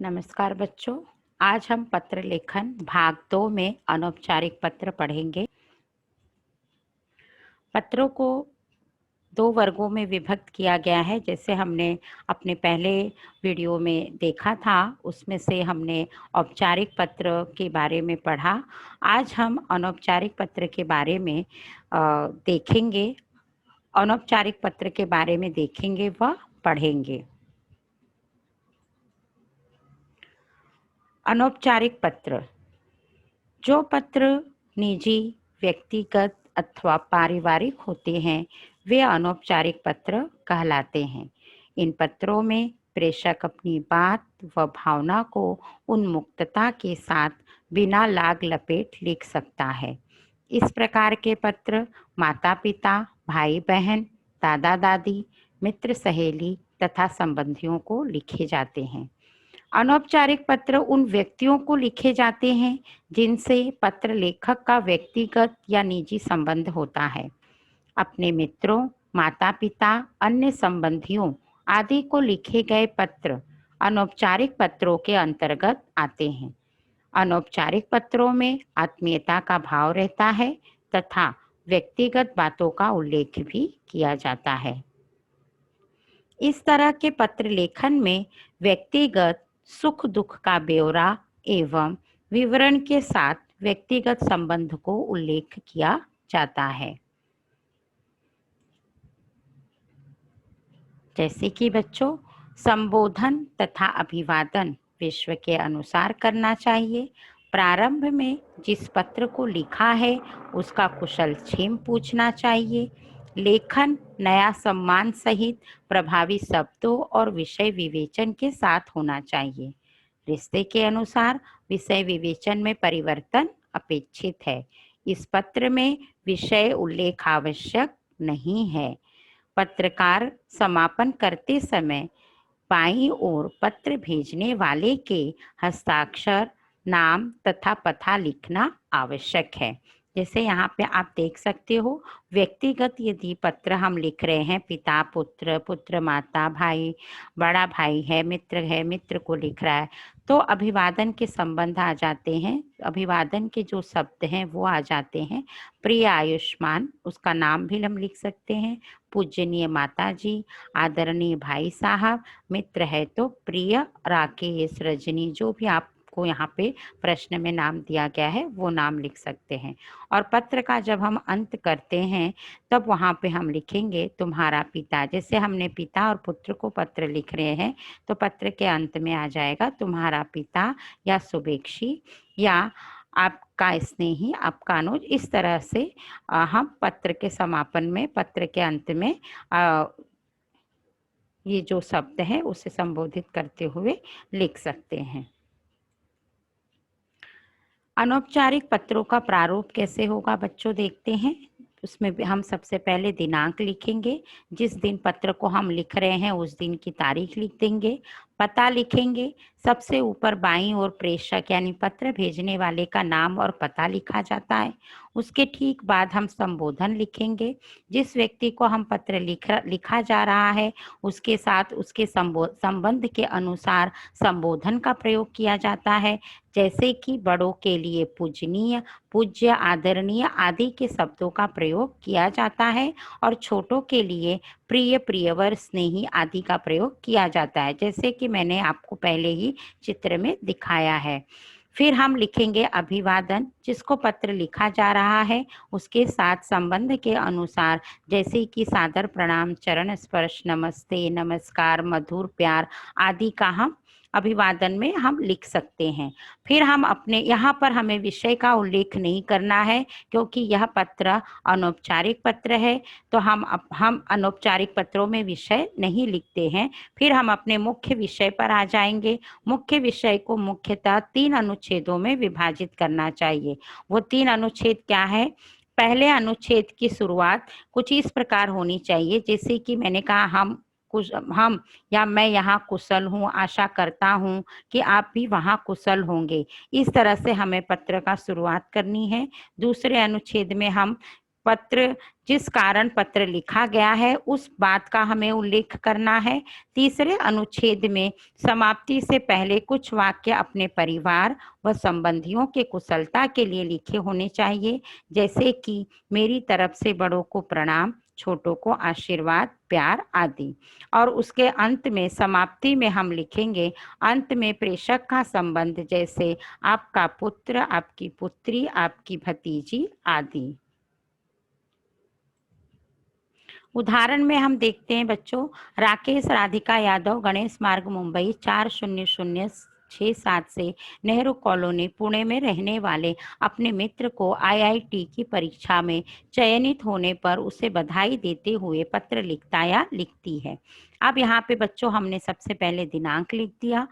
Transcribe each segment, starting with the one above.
नमस्कार बच्चों। आज हम पत्र लेखन भाग 2 में अनौपचारिक पत्र पढ़ेंगे। पत्रों को 2 वर्गों में विभक्त किया गया है। जैसे हमने अपने पहले वीडियो में देखा था, उसमें से हमने औपचारिक पत्र के बारे में पढ़ा। आज हम अनौपचारिक पत्र के बारे में देखेंगे। अनौपचारिक पत्र के बारे में देखेंगे व पढ़ेंगे। अनौपचारिक पत्र, जो पत्र निजी, व्यक्तिगत अथवा पारिवारिक होते हैं, वे अनौपचारिक पत्र कहलाते हैं। इन पत्रों में प्रेषक अपनी बात व भावना को उन्मुक्तता के साथ बिना लाग लपेट लिख सकता है। इस प्रकार के पत्र माता पिता, भाई बहन, दादा दादी, मित्र सहेली तथा संबंधियों को लिखे जाते हैं। अनौपचारिक पत्र उन व्यक्तियों को लिखे जाते हैं जिनसे पत्र लेखक का व्यक्तिगत या निजी संबंध होता है। अपने मित्रों, माता पिता, अन्य संबंधियों आदि को लिखे गए पत्र अनौपचारिक पत्रों के अंतर्गत आते हैं। अनौपचारिक पत्रों में आत्मीयता का भाव रहता है तथा व्यक्तिगत बातों का उल्लेख भी किया जाता है। इस तरह के पत्र लेखन में व्यक्तिगत सुख दुख का ब्यौरा एवं विवरण के साथ व्यक्तिगत संबंध को उल्लेख किया जाता है। जैसे कि बच्चों, संबोधन तथा अभिवादन विश्व के अनुसार करना चाहिए। प्रारंभ में जिस पत्र को लिखा है उसका कुशल क्षेम पूछना चाहिए। लेखन नया सम्मान सहित प्रभावी शब्दों और विषय विवेचन के साथ होना चाहिए। रिश्ते के अनुसार विषय विवेचन में परिवर्तन अपेक्षित है। इस पत्र में विषय उल्लेख आवश्यक नहीं है। पत्रकार समापन करते समय बाईं ओर पत्र भेजने वाले के हस्ताक्षर, नाम तथा पता लिखना आवश्यक है। जैसे यहाँ पे आप देख सकते हो, व्यक्तिगत यदि पत्र हम लिख रहे हैं, पिता पुत्र, पुत्र माता, भाई, बड़ा भाई है, मित्र को लिख रहा है, तो अभिवादन के संबंध आ जाते हैं। अभिवादन के जो शब्द हैं वो आ जाते हैं। प्रिय आयुष्मान, उसका नाम भी हम लिख सकते हैं। पूजनीय माता जी, आदरणीय भाई साहब, मित्र है तो प्रिय राकेश, रजनी, जो भी आपको यहाँ पे प्रश्न में नाम दिया गया है वो नाम लिख सकते हैं। और पत्र का जब हम अंत करते हैं तब वहाँ पे हम लिखेंगे तुम्हारा पिता। जैसे हमने पिता और पुत्र को पत्र लिख रहे हैं तो पत्र के अंत में आ जाएगा तुम्हारा पिता या शुभेच्छी या आपका स्नेही, आपका अनुज। इस तरह से हम पत्र के समापन में, पत्र के अंत में ये जो शब्द है उसे संबोधित करते हुए लिख सकते हैं। अनौपचारिक पत्रों का प्रारूप कैसे होगा बच्चों, देखते हैं। उसमें हम सबसे पहले दिनांक लिखेंगे। जिस दिन पत्र को हम लिख रहे हैं उस दिन की तारीख लिख देंगे। पता लिखेंगे। सबसे ऊपर बाईं ओर प्रेषक यानी पत्र भेजने वाले का नाम और पता लिखा जाता है। उसके ठीक बाद हम संबोधन लिखेंगे। जिस व्यक्ति को हम पत्र लिखा जा रहा है उसके साथ उसके संबंध के अनुसार संबोधन का प्रयोग किया जाता है। जैसे कि बड़ों के लिए पूजनीय, पूज्य, आदरणीय आदि के शब्दों का प्रयोग किया जाता है और छोटों के लिए प्रिय, प्रियवर, स्नेही आदि का प्रयोग किया जाता है, जैसे कि मैंने आपको पहले ही चित्र में दिखाया है। फिर हम लिखेंगे अभिवादन। जिसको पत्र लिखा जा रहा है उसके साथ संबंध के अनुसार, जैसे कि सादर प्रणाम, चरण स्पर्श, नमस्ते, नमस्कार, मधुर प्यार आदि का हम अभिवादन में हम लिख सकते हैं। फिर हम अपने यहाँ पर हमें विषय का उल्लेख नहीं करना है क्योंकि यह पत्र अनौपचारिक पत्र है, तो हम अनौपचारिक पत्रों में विषय नहीं लिखते हैं। फिर हम अपने मुख्य विषय पर आ जाएंगे। मुख्य विषय को मुख्यतः 3 अनुच्छेदों में विभाजित करना चाहिए। वो 3 अनुच्छेद क्या है? पहले अनुच्छेद की शुरुआत कुछ इस प्रकार होनी चाहिए, जैसे कि मैंने कहा हम या मैं यहाँ कुशल हूँ, आशा करता हूँ कि आप भी वहाँ कुशल होंगे। इस तरह से हमें पत्र का शुरुआत करनी है। दूसरे अनुच्छेद में हम पत्र जिस कारण पत्र लिखा गया है उस बात का हमें उल्लेख करना है। तीसरे अनुच्छेद में समाप्ति से पहले कुछ वाक्य अपने परिवार व संबंधियों के कुशलता के लिए लिखे होने चाहिए, जैसे कि मेरी तरफ से बड़ों को प्रणाम, छोटों को आशीर्वाद, प्यार आदि। और उसके अंत में समाप्ति में हम लिखेंगे, अंत में प्रेषक का संबंध, जैसे आपका पुत्र, आपकी पुत्री, आपकी भतीजी आदि। उदाहरण में हम देखते हैं बच्चों, राकेश राधिका यादव, गणेश मार्ग, मुंबई 400667 से नेहरू कॉलोनी पुणे में रहने वाले अपने मित्र को आईआईटी की परीक्षा में चयनित होने पर उसे बधाई देते हुए पत्र लिखता या लिखती है। अब यहाँ पे बच्चों हमने सबसे पहले दिनांक लिख दिया,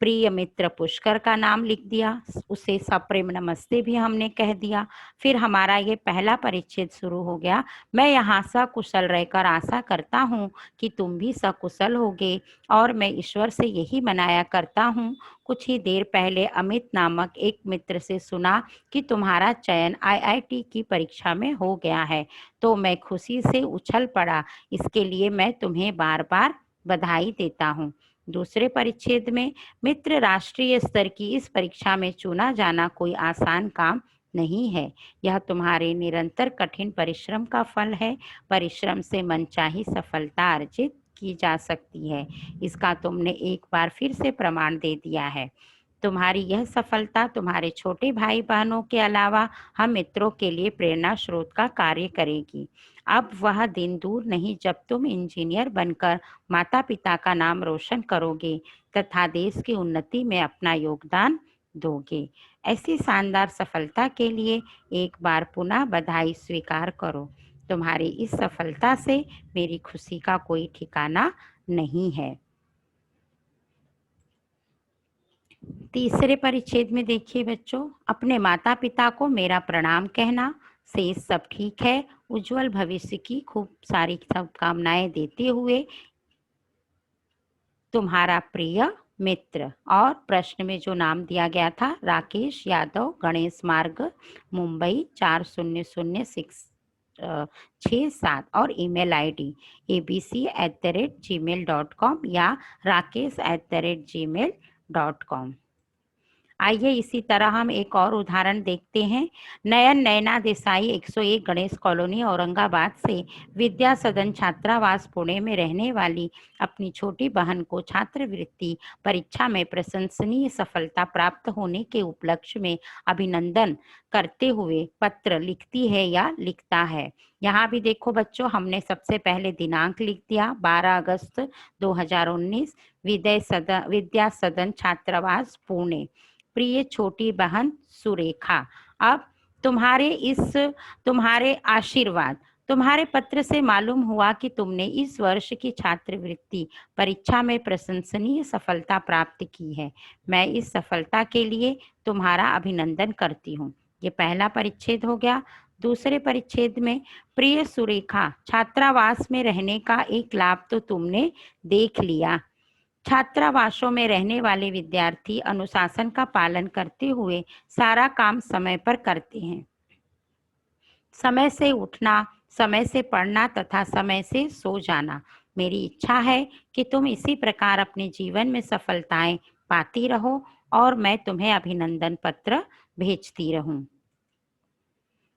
प्रिय मित्र पुष्कर का नाम लिख दिया, उसे सप्रेम नमस्ते भी हमने कह दिया। फिर हमारा ये पहला परिच्छेद शुरू हो गया। मैं यहाँ सकुशल रहकर आशा करता हूँ कि तुम भी सकुशल होगे और मैं ईश्वर से यही मनाया करता हूँ। कुछ ही देर पहले अमित नामक एक मित्र से सुना कि तुम्हारा चयन आईआईटी की परीक्षा में हो गया है, तो मैं खुशी से उछल पड़ा। इसके लिए मैं तुम्हें बार बार बधाई देता हूँ। दूसरे परिच्छेद में, मित्र, राष्ट्रीय स्तर की इस परीक्षा में चुना जाना कोई आसान काम नहीं है। यह तुम्हारे निरंतर कठिन परिश्रम का फल है। परिश्रम से मनचाही सफलता अर्जित की जा सकती है। इसका तुमने एक बार फिर से प्रमाण दे दिया है। तुम्हारी यह सफलता तुम्हारे छोटे भाई बहनों के अलावा हम मित्रों के लिए प्रेरणा स्रोत का कार्य करेगी। अब वह दिन दूर नहीं जब तुम इंजीनियर बनकर माता पिता का नाम रोशन करोगे तथा देश की उन्नति में अपना योगदान दोगे। ऐसी शानदार सफलता के लिए एक बार पुनः बधाई स्वीकार करो। तुम्हारी इस सफलता से मेरी खुशी का कोई ठिकाना नहीं है। तीसरे परिच्छेद में देखिए बच्चों, अपने माता पिता को मेरा प्रणाम कहना, शेष सब ठीक है, उज्जवल भविष्य की खूब सारी शुभकामनाएं देते हुए तुम्हारा प्रिय मित्र। और प्रश्न में जो नाम दिया गया था, राकेश यादव, गणेश मार्ग, मुंबई 400667 और ईमेल आईडी abc@gmail.com या rakesh@gmail.com। आइए इसी तरह हम एक और उदाहरण देखते हैं। नयन नयना देसाई 101 गणेश कॉलोनी औरंगाबाद से विद्या सदन छात्रावास पुणे में रहने वाली अपनी छोटी बहन को छात्रवृत्ति परीक्षा में प्रशंसनीय सफलता प्राप्त होने के उपलक्ष्य में अभिनंदन करते हुए पत्र लिखती है या लिखता है। यहाँ भी देखो बच्चों, हमने सबसे पहले दिनांक लिख दिया 12 अगस्त 2019, विद्या सदन छात्रावास पुणे। प्रिय छोटी बहन सुरेखा, अब तुम्हारे आशीर्वाद, तुम्हारे पत्र से मालूम हुआ कि तुमने इस वर्ष की छात्रवृत्ति परीक्षा में प्रशंसनीय सफलता प्राप्त की है। मैं इस सफलता के लिए तुम्हारा अभिनंदन करती हूँ। ये पहला परिच्छेद हो गया। दूसरे परिच्छेद में, प्रिय सुरेखा, छात्रावास में रहने का एक लाभ तो तुमने देख लिया। छात्रावासों में रहने वाले विद्यार्थी अनुशासन का पालन करते हुए सारा काम समय पर करते हैं। समय से उठना, समय से पढ़ना तथा समय से सो जाना। मेरी इच्छा है कि तुम इसी प्रकार अपने जीवन में सफलताएं पाती रहो और मैं तुम्हें अभिनंदन पत्र भेजती रहूं।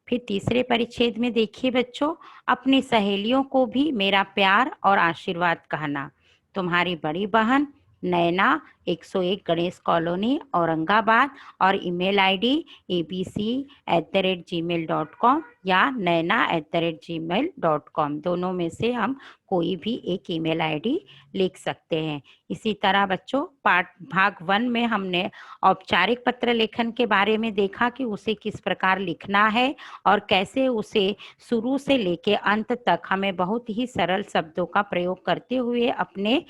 फिर तीसरे परिच्छेद में देखिए बच्चों, अपनी सहेलियों को भी मेरा प्यार और आशीर्वाद कहना। तुम्हारी बड़ी बहन नैना 101 गणेश कॉलोनी औरंगाबाद और ईमेल आईडी abc@gmail.com या naina@gmail.com, दोनों में से हम कोई भी एक ईमेल आईडी लिख सकते हैं। इसी तरह बच्चों, भाग 1 में हमने औपचारिक पत्र लेखन के बारे में देखा कि उसे किस प्रकार लिखना है और कैसे उसे शुरू से लेके अंत तक हमें बहुत ही सरल शब्दों का प्रयोग करते हुए अपने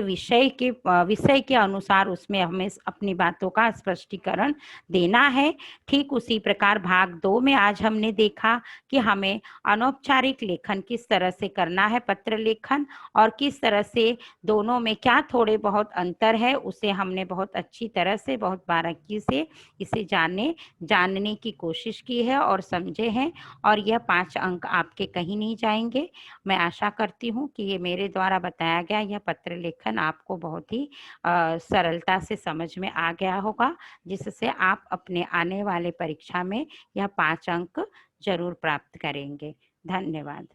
विषय के विषय के अनुसार उसमें हमें अपनी बातों का स्पष्टीकरण देना है। ठीक उसी प्रकार भाग 2 में आज हमने देखा कि हमें अनौपचारिक लेखन किस तरह से करना है, पत्र लेखन, और किस तरह से दोनों में क्या थोड़े बहुत अंतर है, उसे हमने बहुत अच्छी तरह से, बहुत बारीकी से इसे जानने की कोशिश की है और समझे हैं। और यह 5 अंक आपके कहीं नहीं जाएंगे। मैं आशा करती हूँ कि ये मेरे द्वारा बताया गया यह पत्र लेखन आपको बहुत ही सरलता से समझ में आ गया होगा, जिससे आप अपने आने वाले परीक्षा में यह 5 अंक जरूर प्राप्त करेंगे। धन्यवाद।